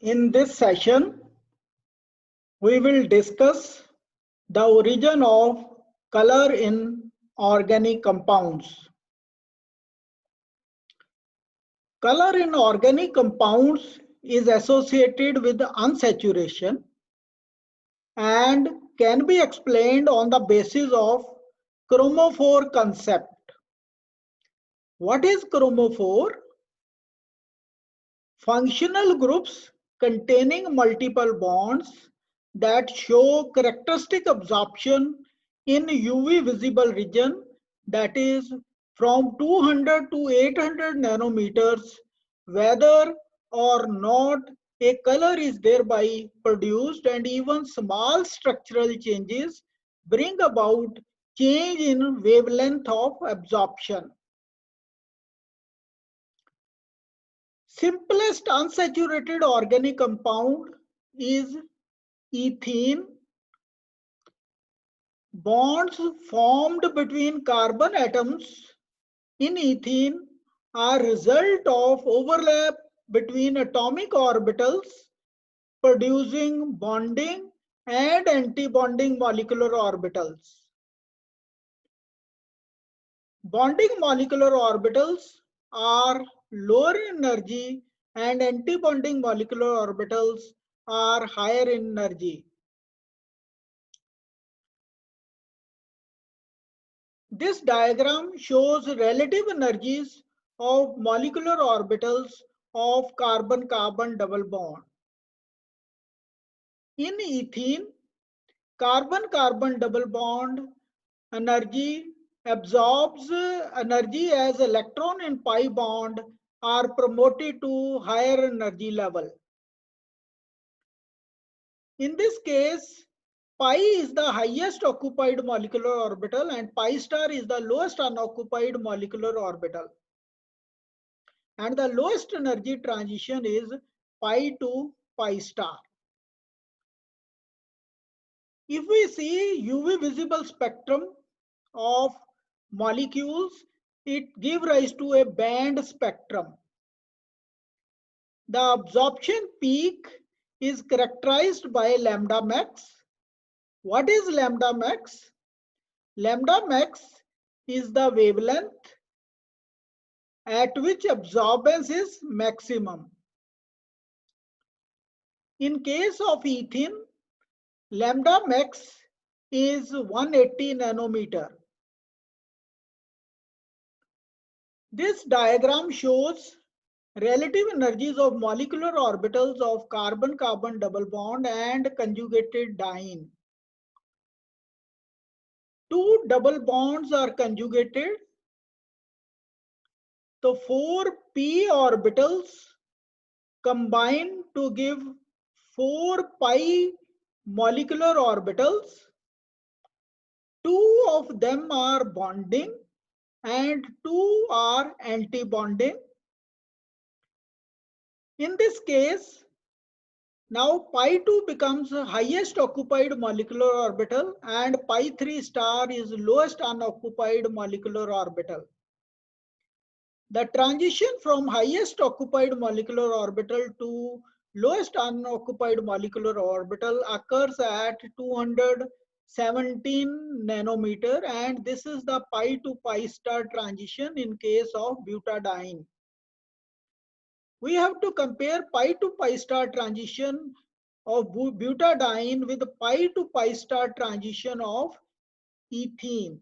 In this session, we will discuss the origin of color in organic compounds. Color in organic compounds is associated with unsaturation and can be explained on the basis of chromophore concept. What is chromophore? Functional groups containing multiple bonds that show characteristic absorption in UV visible region, that is from 200 to 800 nanometers, whether or not a color is thereby produced, and even small structural changes bring about change in wavelength of absorption. Simplest unsaturated organic compound is ethene. Bonds formed between carbon atoms in ethene are result of overlap between atomic orbitals, producing bonding and antibonding molecular orbitals. Bonding molecular orbitals are lower in energy and antibonding molecular orbitals are higher in energy. This diagram shows relative energies of molecular orbitals of carbon-carbon double bond. In ethene, carbon-carbon double bond energy absorbs energy as electron in pi bond are promoted to higher energy level. In this case, pi is the highest occupied molecular orbital and pi star is the lowest unoccupied molecular orbital. And the lowest energy transition is pi to pi star. If we see UV visible spectrum of molecules, it gives rise to a band spectrum. The absorption peak is characterized by lambda max. What is lambda max? Lambda max is the wavelength at which absorbance is maximum. In case of ethene, lambda max is 180 nanometer. This diagram shows relative energies of molecular orbitals of carbon-carbon double bond and conjugated diene. Two double bonds are conjugated. The 4p orbitals combine to give 4 pi molecular orbitals. Two of them are bonding and two are anti-bonding. In this case, now pi 2 becomes highest occupied molecular orbital and pi 3 star is lowest unoccupied molecular orbital. The transition from highest occupied molecular orbital to lowest unoccupied molecular orbital occurs at 217 nanometer, and this is the pi to pi star transition in case of butadiene. We have to compare pi to pi star transition of butadiene with pi to pi star transition of ethene,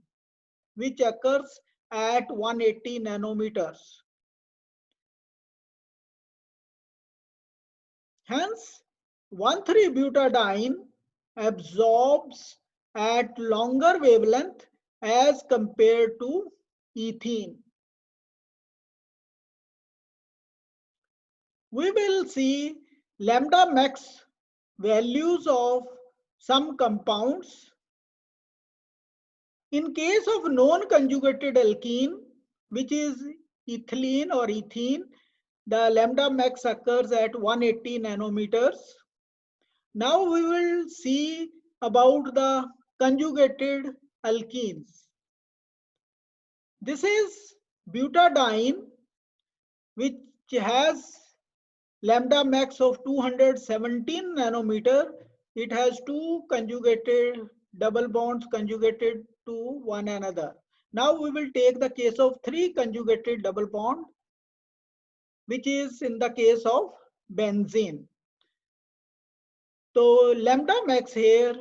which occurs at 180 nanometers. Hence, 1,3-butadiene absorbs at longer wavelength as compared to ethene. We will see lambda max values of some compounds. In case of non-conjugated alkene, which is ethylene or ethene, the lambda max occurs at 180 nanometers. Now we will see about the conjugated alkenes. This is butadiene, which has lambda max of 217 nanometer, it has two conjugated double bonds conjugated to one another. Now we will take the case of three conjugated double bond, which is in the case of benzene. So lambda max here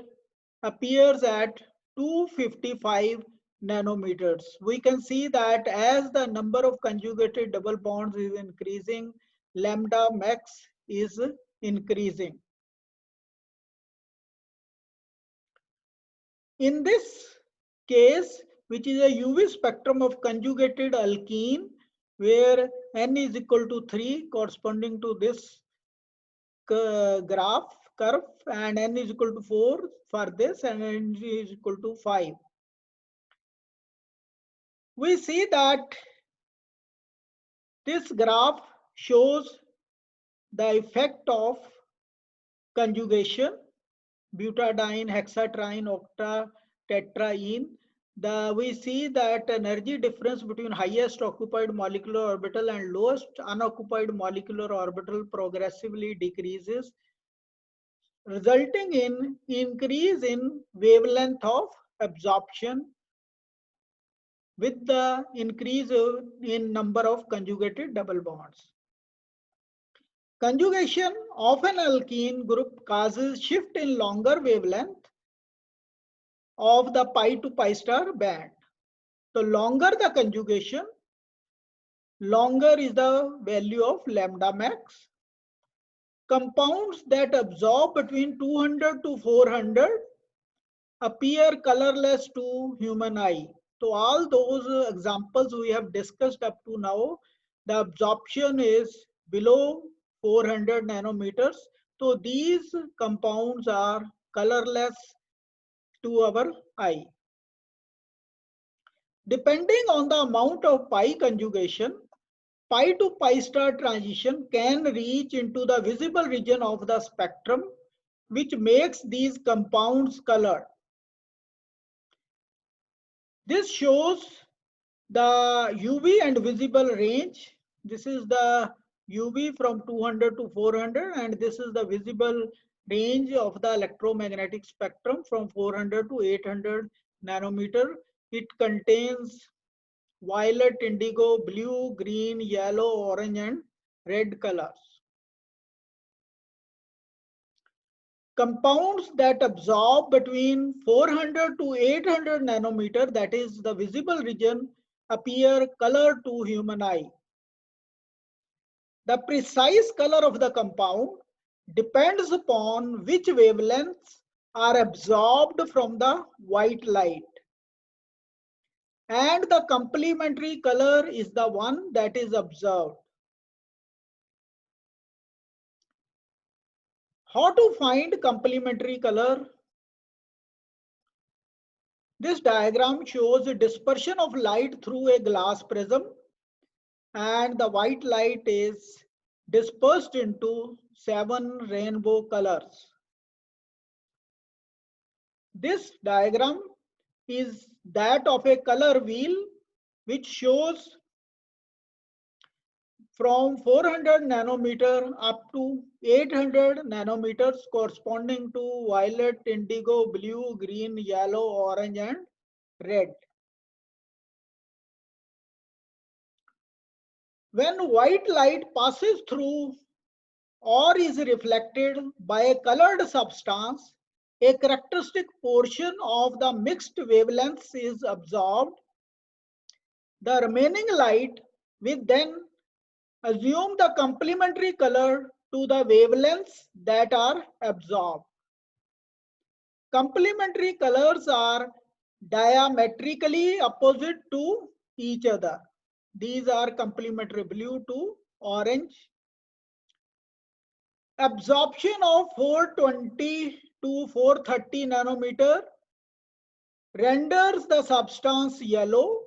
appears at 255 nanometers. We can see that as the number of conjugated double bonds is increasing, lambda max is increasing. In this case, which is a UV spectrum of conjugated alkene, where n is equal to 3 corresponding to this graph curve, and n is equal to 4 for this, and n is equal to 5. We see that this graph shows the effect of conjugation, butadiene, hexatriene, octatetraene. We see that energy difference between highest occupied molecular orbital and lowest unoccupied molecular orbital progressively decreases, resulting in increase in wavelength of absorption with the increase in number of conjugated double bonds. Conjugation of an alkene group causes shift in longer wavelength of the pi to pi star band. So longer the conjugation, longer is the value of lambda max. Compounds that absorb between 200 to 400 appear colorless to human eye. So all those examples we have discussed up to now, the absorption is below 400 nanometers. So these compounds are colorless to our eye. Depending on the amount of pi conjugation, pi to pi star transition can reach into the visible region of the spectrum, which makes these compounds colored. This shows the UV and visible range. This is the UV from 200 to 400, and this is the visible range of the electromagnetic spectrum from 400 to 800 nanometer. It contains violet, indigo, blue, green, yellow, orange, and red colors. Compounds that absorb between 400 to 800 nanometer, that is the visible region, appear colored to human eye. The precise color of the compound depends upon which wavelengths are absorbed from the white light. And the complementary color is the one that is observed. How to find complementary color? This diagram shows a dispersion of light through a glass prism, and the white light is dispersed into 7 rainbow colors. This diagram is that of a color wheel, which shows from 400 nanometer up to 800 nanometers, corresponding to violet, indigo, blue, green, yellow, orange, and red. When white light passes through or is reflected by a colored substance, a characteristic portion of the mixed wavelengths is absorbed. The remaining light will then assume the complementary color to the wavelengths that are absorbed. Complementary colors are diametrically opposite to each other. These are complementary: blue to orange. Absorption of 420 to 430 nanometer renders the substance yellow.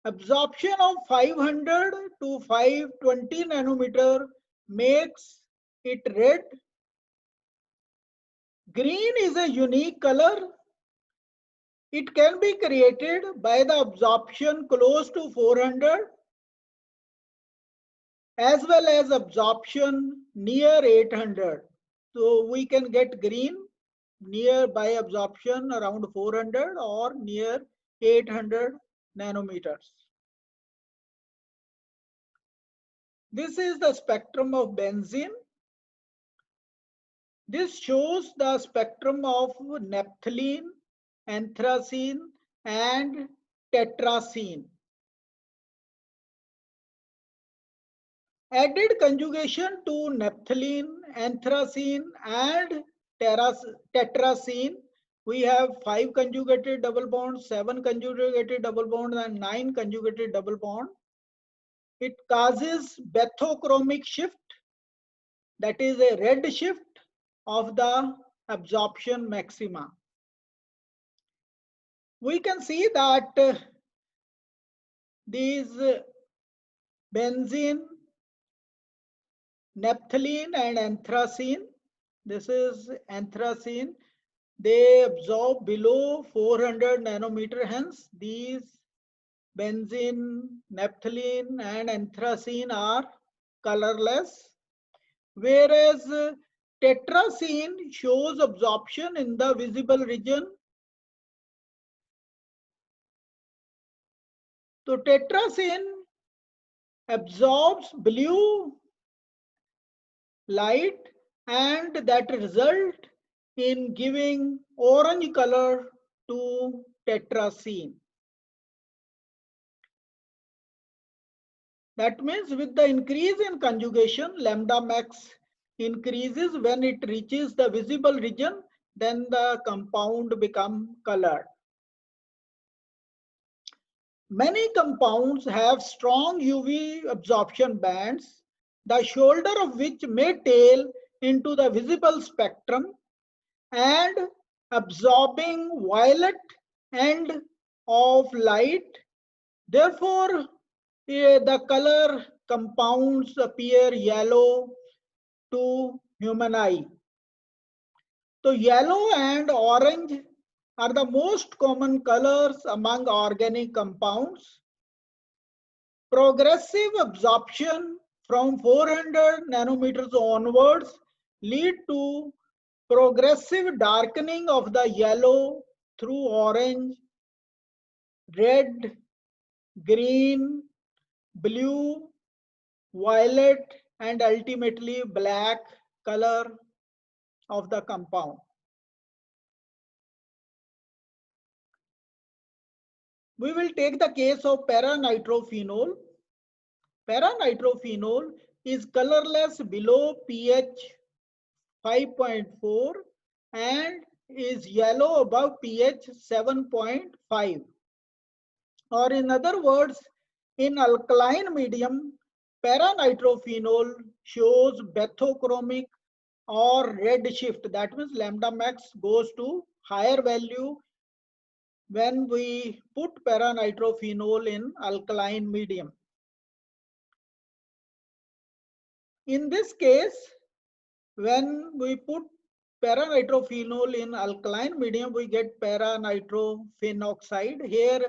Absorption of 500 to 520 nanometer makes it red. Green is a unique color. It can be created by the absorption close to 400 as well as absorption near 800. So we can get green nearby absorption around 400 or near 800 nanometers. This is the spectrum of benzene. This shows the spectrum of naphthalene, anthracene, and tetracene. Added conjugation to naphthalene, anthracene, and tetracene, we have 5 conjugated double bonds, 7 conjugated double bonds, and 9 conjugated double bonds. It causes bathochromic shift, that is a red shift of the absorption maxima. We can see that these benzene, naphthalene, and anthracene, this is anthracene, they absorb below 400 nanometer. Hence, these benzene, naphthalene, and anthracene are colorless, whereas tetracene shows absorption in the visible region. So tetracene absorbs blue light, and that result in giving orange color to tetracene. That means with the increase in conjugation, lambda max increases. When it reaches the visible region, then the compound becomes colored. Many compounds have strong UV absorption bands, the shoulder of which may tail into the visible spectrum and absorbing violet end of light. Therefore, the color compounds appear yellow to human eye. So yellow and orange are the most common colors among organic compounds. Progressive absorption from 400 nanometers onwards lead to progressive darkening of the yellow through orange, red, green, blue, violet, and ultimately black color of the compound. We will take the case of para-nitrophenol. Para-nitrophenol is colorless below pH 5.4 and is yellow above pH 7.5. Or in other words, in alkaline medium, para-nitrophenol shows bathochromic or red shift. That means lambda max goes to higher value when we put para-nitrophenol in alkaline medium. In this case, when we put para-nitrophenol in alkaline medium, we get para-nitrophenoxide. Here,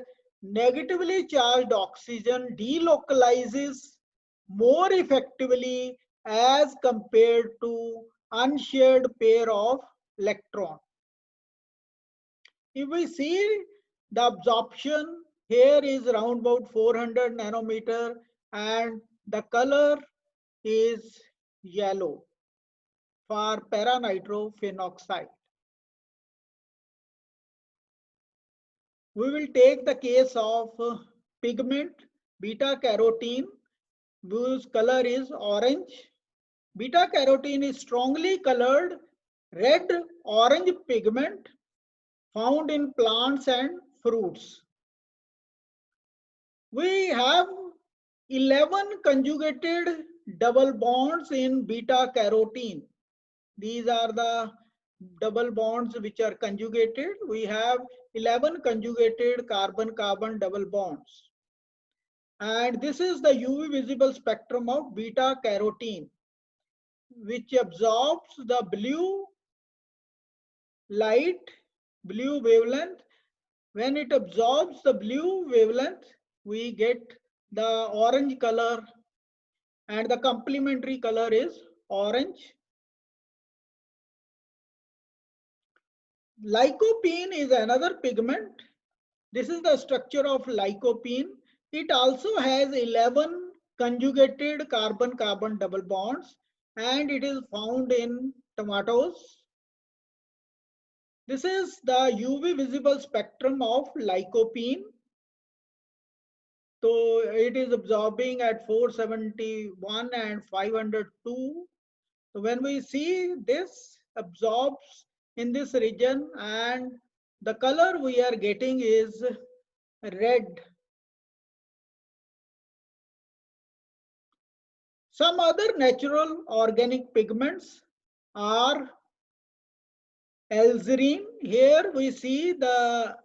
negatively charged oxygen delocalizes more effectively as compared to unshared pair of electrons. If we see the absorption, here is around about 400 nanometer and the color is yellow for para-nitrophenoxide. We will take the case of pigment beta carotene, whose color is orange. Beta carotene is strongly colored red orange pigment found in plants and fruits. We have 11 conjugated double bonds in beta carotene. These are the double bonds which are conjugated. We have 11 conjugated carbon-carbon double bonds. And this is the UV visible spectrum of beta carotene, which absorbs the blue light, blue wavelength. When it absorbs the blue wavelength, we get the orange color and the complementary color is orange. Lycopene is another pigment. This is the structure of lycopene. It also has 11 conjugated carbon-carbon double bonds, and it is found in tomatoes. This is the UV visible spectrum of lycopene. So it is absorbing at 471 and 502. So when we see this absorbs in this region, and the color we are getting is red. Some other natural organic pigments are Alzerine. Here we see there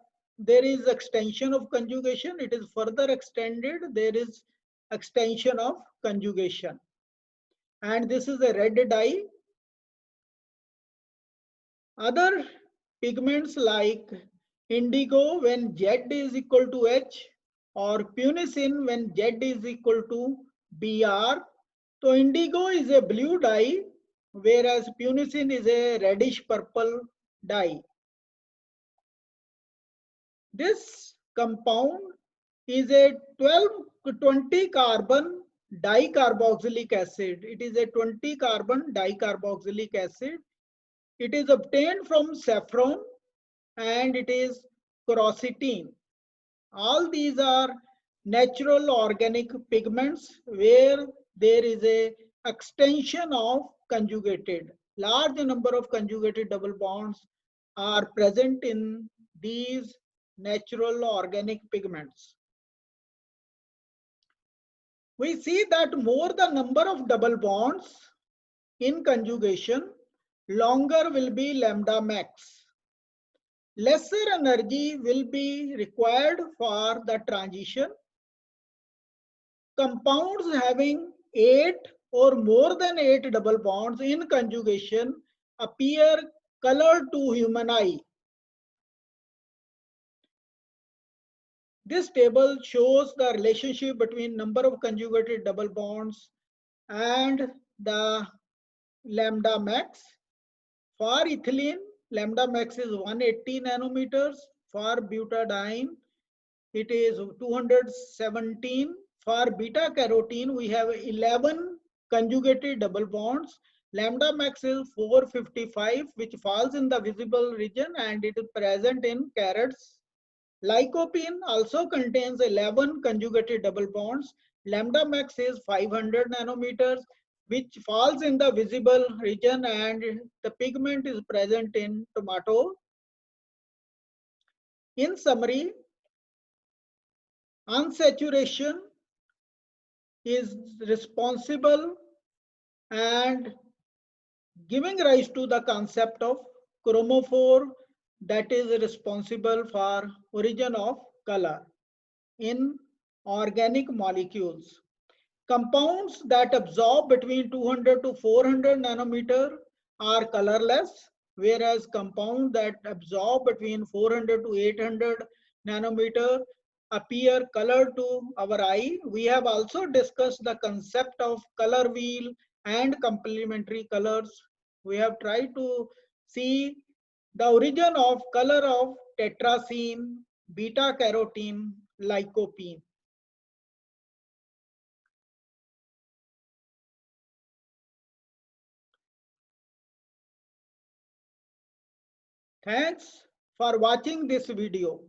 is extension of conjugation. It is further extended. There is extension of conjugation. And this is a red dye. Other pigments like indigo when Z is equal to H, or punicin when Z is equal to Br. So indigo is a blue dye, whereas punicin is a reddish purple dye. This compound is a 20 carbon dicarboxylic acid. It is a 20 carbon dicarboxylic acid. It is obtained from saffron and it is quercetin. All these are natural organic pigments where there is a extension of conjugated. Large number of conjugated double bonds are present in these natural organic pigments. We see that more the number of double bonds in conjugation, longer will be lambda max. Lesser energy will be required for the transition. Compounds having 8 or more than 8 double bonds in conjugation appear colored to human eye. This table shows the relationship between number of conjugated double bonds and the lambda max. For ethylene, lambda max is 180 nanometers. For butadiene, it is 217. For beta carotene, we have 11 conjugated double bonds. Lambda max is 455, which falls in the visible region and it is present in carrots. Lycopene also contains 11 conjugated double bonds. Lambda max is 500 nanometers, which falls in the visible region, and the pigment is present in tomato. In summary, unsaturation is responsible and giving rise to the concept of chromophore, that is responsible for origin of color in organic molecules. Compounds that absorb between 200 to 400 nanometer are colorless, whereas compounds that absorb between 400 to 800 nanometer appear colored to our eye. We have also discussed the concept of color wheel and complementary colors. We have tried to see the origin of color of tetracene, beta carotene, lycopene. Thanks for watching this video.